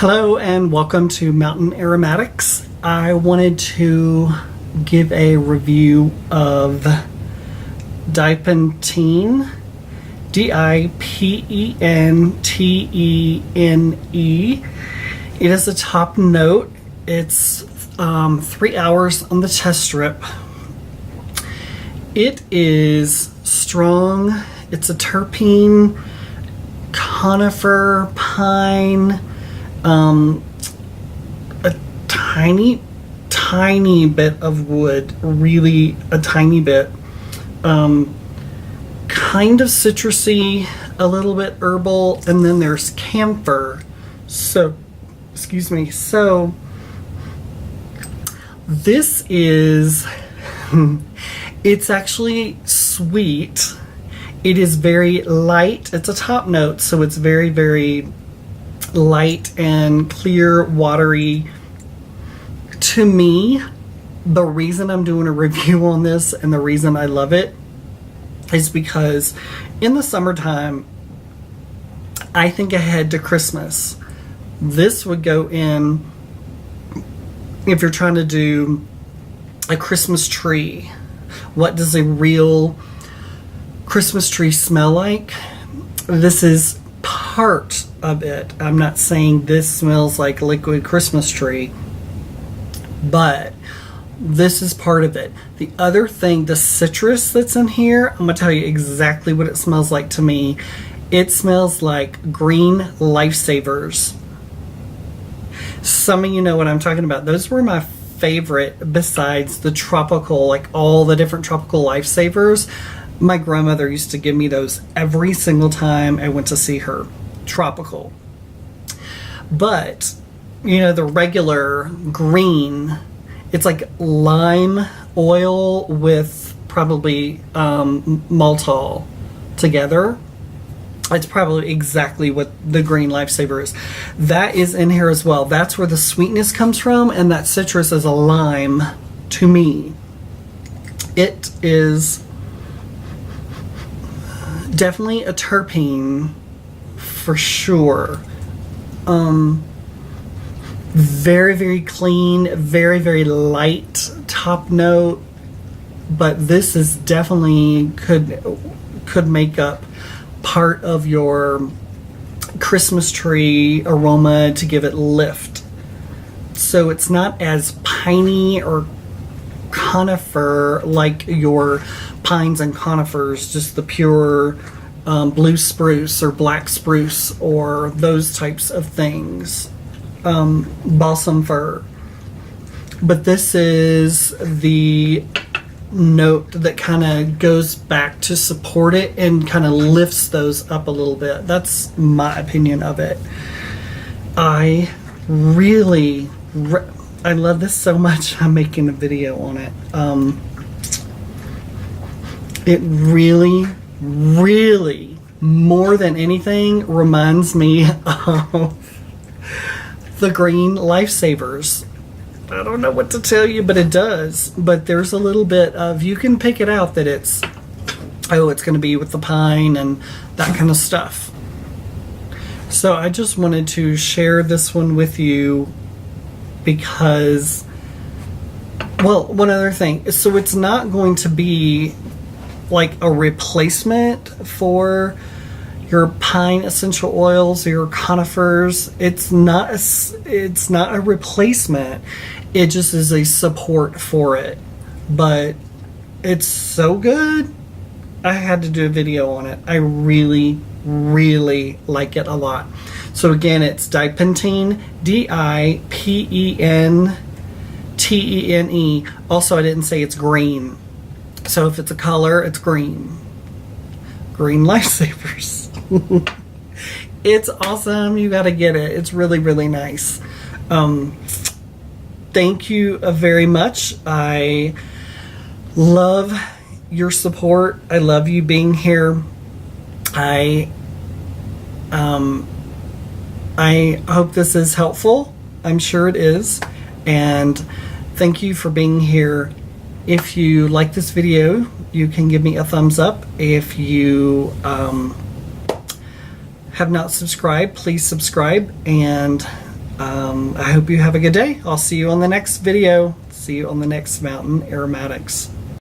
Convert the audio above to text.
Hello and welcome to Mountain Aromatics. I wanted to give a review of Dipentene, Dipentene. It is a top note. It's 3 hours on the test strip. It is strong. It's a terpene, conifer, pine, a tiny bit of wood, really a tiny bit, kind of citrusy, a little bit herbal, and then there's camphor. So, excuse me, so this is, it's actually sweet. It is very light. It's a top note, so it's very, very light and clear, watery. To me, the reason I'm doing a review on this and the reason I love it is because in the summertime, I think ahead to Christmas. This would go in if you're trying to do a Christmas tree. What does a real Christmas tree smell like? This is part of it. I'm not saying this smells like a liquid Christmas tree, but this is part of it. The other thing, the citrus that's in here, I'm gonna tell you exactly what it smells like to me. It smells like green lifesavers. Some of you know what I'm talking about. Those were my favorite besides the tropical, like all the different tropical lifesavers. My grandmother used to give me those every single time I went to see her. Tropical. But, you know, the regular green, it's like lime oil with probably maltol together. It's probably exactly what the green lifesaver is. That is in here as well. That's where the sweetness comes from, and that citrus is a lime to me. It is definitely a terpene for sure. Very, very clean, very, very light top note, but this is definitely could make up part of your Christmas tree aroma to give it lift. So it's not as piney or conifer like your pines and conifers, just the pure blue spruce or black spruce or those types of things, balsam fir. But this is the note that kind of goes back to support it and kind of lifts those up a little bit. That's my opinion of it. I really I love this so much. I'm making a video on it. It really, really, more than anything, reminds me of the green lifesavers. I don't know what to tell you, but it does. But there's a little bit of, you can pick it out that it's, oh, it's going to be with the pine and that kind of stuff. So I just wanted to share this one with you because, well, one other thing. So it's not going to be like a replacement for your pine essential oils or your conifers. It's not a replacement. It just is a support for it. But it's so good. I had to do a video on it. I really, really like it a lot. So again, it's Dipentene, Dipentene. Also, I didn't say it's green. So if it's a color, it's green. Green lifesavers. It's awesome. You got to get it. It's really, really nice. Thank you very much. I love your support. I love you being here. I hope this is helpful. I'm sure it is. And thank you for being here. If you like this video, you can give me a thumbs up. If you have not subscribed, please subscribe, and I hope you have a good day. I'll see you on the next video. See you on the next Mountain Aromatics.